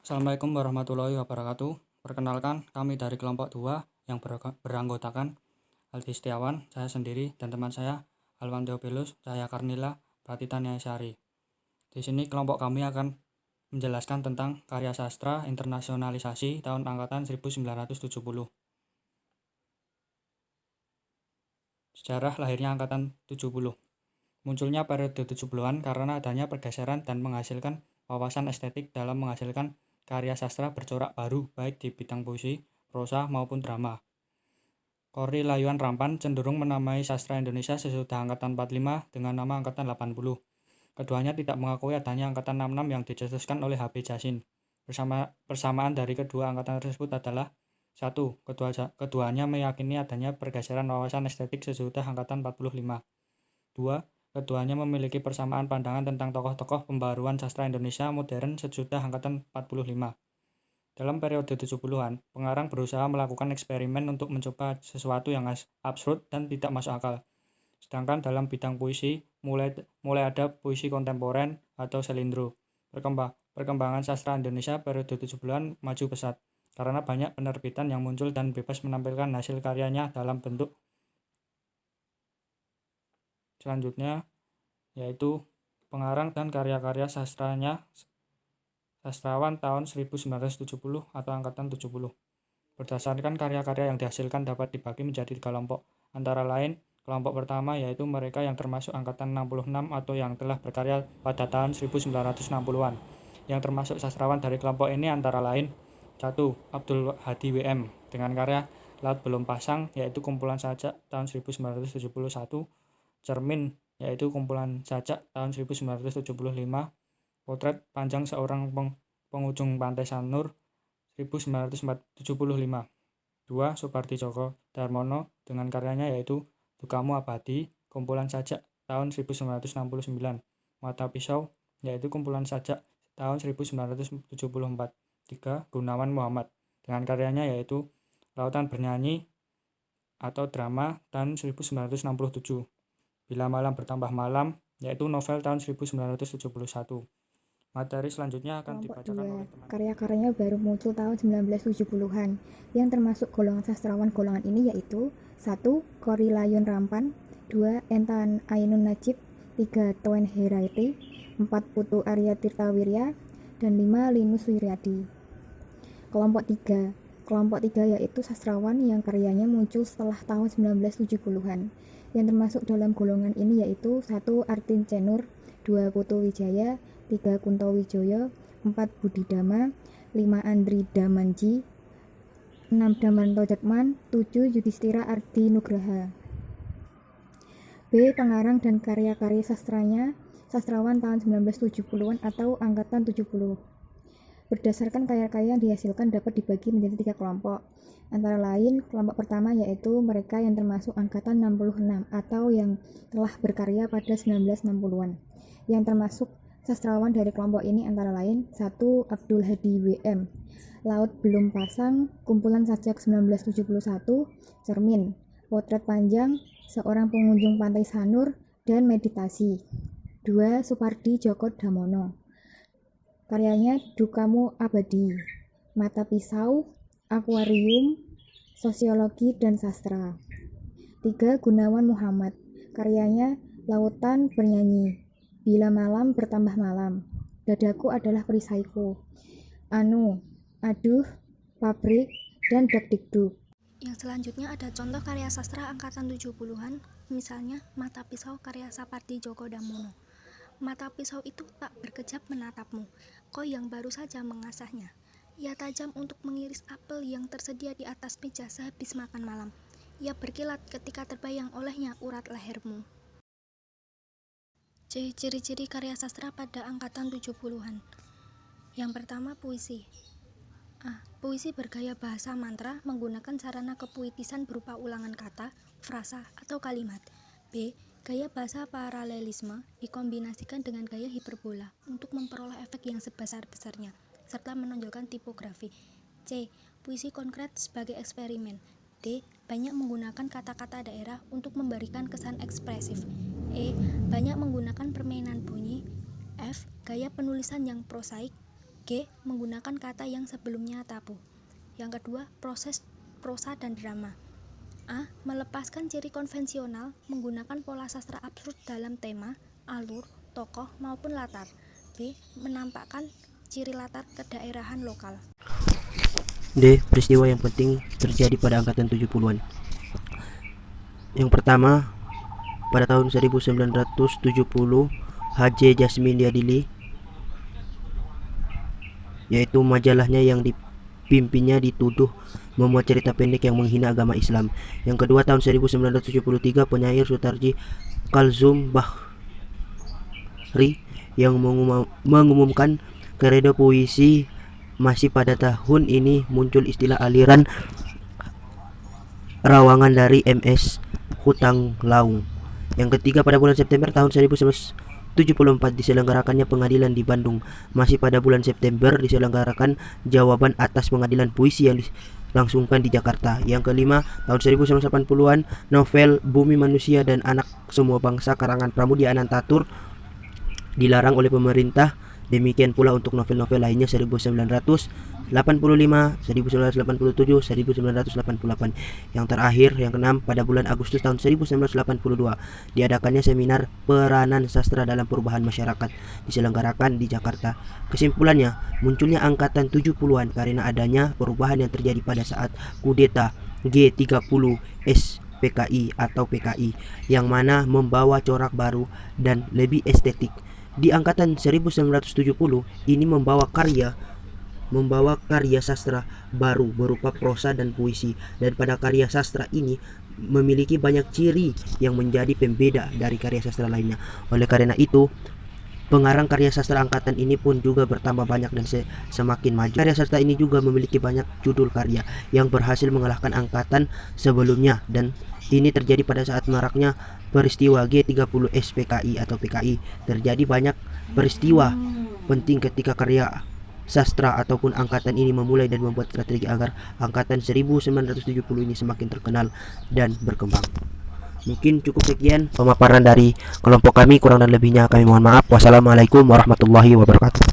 Assalamualaikum warahmatullahi wabarakatuh. Perkenalkan, kami dari kelompok 2 yang beranggotakan Aldi Setiawan, saya sendiri, dan teman saya Alwan Theophilus, Cahaya Karnila, Pratita Nyasari. Di sini kelompok kami akan menjelaskan tentang karya sastra internasionalisasi tahun angkatan 1970. Sejarah lahirnya angkatan 70. Munculnya periode 70-an karena adanya pergeseran dan menghasilkan wawasan estetik dalam menghasilkan karya sastra bercorak baru baik di bidang puisi, prosa maupun drama. Korri Layuan Rampan cenderung menamai sastra Indonesia sesudah angkatan 45 dengan nama angkatan 80. Keduanya tidak mengakui adanya angkatan 66 yang dicetuskan oleh H.B. Jasin. Persamaan dari kedua angkatan tersebut adalah: 1. Keduanya meyakini adanya pergeseran wawasan estetik sesudah angkatan 45. 2. Keduanya memiliki persamaan pandangan tentang tokoh-tokoh pembaruan sastra Indonesia modern sesudah angkatan 45. Dalam periode 70-an, pengarang berusaha melakukan eksperimen untuk mencoba sesuatu yang absurd dan tidak masuk akal. Sedangkan dalam bidang puisi, mulai ada puisi kontemporer atau selindro. Perkembangan sastra Indonesia periode 70-an maju pesat, karena banyak penerbitan yang muncul dan bebas menampilkan hasil karyanya dalam bentuk selanjutnya, yaitu pengarang dan karya-karya sastrawan tahun 1970 atau angkatan 70. Berdasarkan karya-karya yang dihasilkan dapat dibagi menjadi 3 kelompok, antara lain kelompok pertama yaitu mereka yang termasuk angkatan 66 atau yang telah berkarya pada tahun 1960-an. Yang termasuk sastrawan dari kelompok ini antara lain: 1. Abdul Hadi WM dengan karya Laut Belum Pasang yaitu kumpulan sajak tahun 1971, Cermin yaitu kumpulan sajak tahun 1975, Potret Panjang Seorang Pengunjung Pantai Sanur 1975. 2. Supardi Djoko Darmono dengan karyanya yaitu Dukamu Abadi, kumpulan sajak tahun 1969, Mata Pisau yaitu kumpulan sajak tahun 1974. 3. Gunawan Muhammad dengan karyanya yaitu Lautan Bernyanyi atau drama tahun 1967, Bila Malam Bertambah Malam yaitu novel tahun 1971. Materi selanjutnya akan Kelompok dibacakan 2, oleh teman. karya-karyanya baru muncul tahun 1970-an. Yang termasuk golongan sastrawan golongan ini yaitu: 1. Korri Layun Rampan, 2. Entan Ainun Najib, 3. Toen Heraiti, 4. Putu Arya Tirtawirya, dan 5. Linus Wiryadi. Kelompok 3 yaitu sastrawan yang karyanya muncul setelah tahun 1970-an. Yang termasuk dalam golongan ini yaitu: 1. Artin Cenur, 2. Putu Wijaya, 3. Kunto Wijoyo, 4. Budi Dama, 5. Andri Damanji, 6. Damanto Jatman, 7. Yudhistira Ardi Nugraha. B. Pengarang dan karya-karya sastrawan tahun 1970-an atau angkatan 70. Berdasarkan karya-karya yang dihasilkan dapat dibagi menjadi 3 kelompok. Antara lain, kelompok pertama yaitu mereka yang termasuk angkatan 66 atau yang telah berkarya pada 1960-an. Yang termasuk sastrawan dari kelompok ini antara lain: 1. Abdul Hadi WM, Laut Belum Pasang, kumpulan sajak 1971, Cermin, Potret Panjang, Seorang Pengunjung Pantai Sanur, dan Meditasi. 2. Supardi Djoko Damono, karyanya Dukamu Abadi, Mata Pisau, Akuarium, Sosiologi dan Sastra. 3. Gunawan Muhammad, karyanya Lautan Bernyanyi, Bila Malam Bertambah Malam, Dadaku Adalah Perisaiku, Aduh, Pabrik, dan Dakdikduk. Yang selanjutnya ada contoh karya sastra angkatan 70-an, misalnya Mata Pisau karya Sapardi Djoko Damono. Mata pisau itu tak berkejap menatapmu, kau yang baru saja mengasahnya. Ia tajam untuk mengiris apel yang tersedia di atas meja sehabis makan malam. Ia berkilat ketika terbayang olehnya urat lehermu. C. Ciri-ciri karya sastra pada angkatan 70-an. Yang pertama, puisi. A. Puisi bergaya bahasa mantra menggunakan sarana kepuitisan berupa ulangan kata, frasa, atau kalimat. B. Gaya bahasa paralelisme dikombinasikan dengan gaya hiperbola untuk memperoleh efek yang sebesar-besarnya, serta menonjolkan tipografi. C. Puisi konkret sebagai eksperimen. D. Banyak menggunakan kata-kata daerah untuk memberikan kesan ekspresif. E. Banyak menggunakan permainan bunyi. F. Gaya penulisan yang prosaik. G. Menggunakan kata yang sebelumnya tabu. Yang kedua, proses prosa dan drama. A. Melepaskan ciri konvensional menggunakan pola sastra absurd dalam tema, alur, tokoh, maupun latar. B. Menampakkan ciri latar kedaerahan lokal. D. Peristiwa yang penting terjadi pada angkatan 70-an. Yang pertama, pada tahun 1970, H.J. Jasmine diadili, yaitu majalahnya yang dipimpinnya dituduh memuat cerita pendek yang menghina agama Islam. Yang kedua, tahun 1973, penyair Sutarji Kalzum Bahri yang mengumumkan kredo puisi. Masih pada tahun ini muncul istilah aliran rawangan dari M.S. Hutang Laung. Yang ketiga, pada bulan September tahun 1974 diselenggarakannya pengadilan di Bandung. Masih pada bulan September diselenggarakan jawaban atas pengadilan puisi yang dilangsungkan di Jakarta. Yang kelima, tahun 1980-an, novel Bumi Manusia dan Anak Semua Bangsa karangan Pramudia Anantatur dilarang oleh pemerintah. Demikian pula untuk novel-novel lainnya 1985, 1987, 1988. Yang terakhir, yang keenam, pada bulan Agustus tahun 1982 diadakannya seminar peranan sastra dalam perubahan masyarakat diselenggarakan di Jakarta. Kesimpulannya, munculnya angkatan 70-an karena adanya perubahan yang terjadi pada saat kudeta G30 SPKI atau PKI yang mana membawa corak baru dan lebih estetik. Di angkatan 1970 ini membawa karya sastra baru berupa prosa dan puisi, dan pada karya sastra ini memiliki banyak ciri yang menjadi pembeda dari karya sastra lainnya. Oleh karena itu, pengarang karya sastra angkatan ini pun juga bertambah banyak dan semakin maju. Karya sastra ini juga memiliki banyak judul karya yang berhasil mengalahkan angkatan sebelumnya, dan ini terjadi pada saat maraknya peristiwa G30 SPKI atau PKI. Terjadi banyak peristiwa penting ketika karya sastra ataupun angkatan ini memulai dan membuat strategi agar angkatan 1970 ini semakin terkenal dan berkembang. Mungkin cukup sekian pemaparan dari kelompok kami, kurang dan lebihnya kami mohon maaf. Wassalamualaikum warahmatullahi wabarakatuh.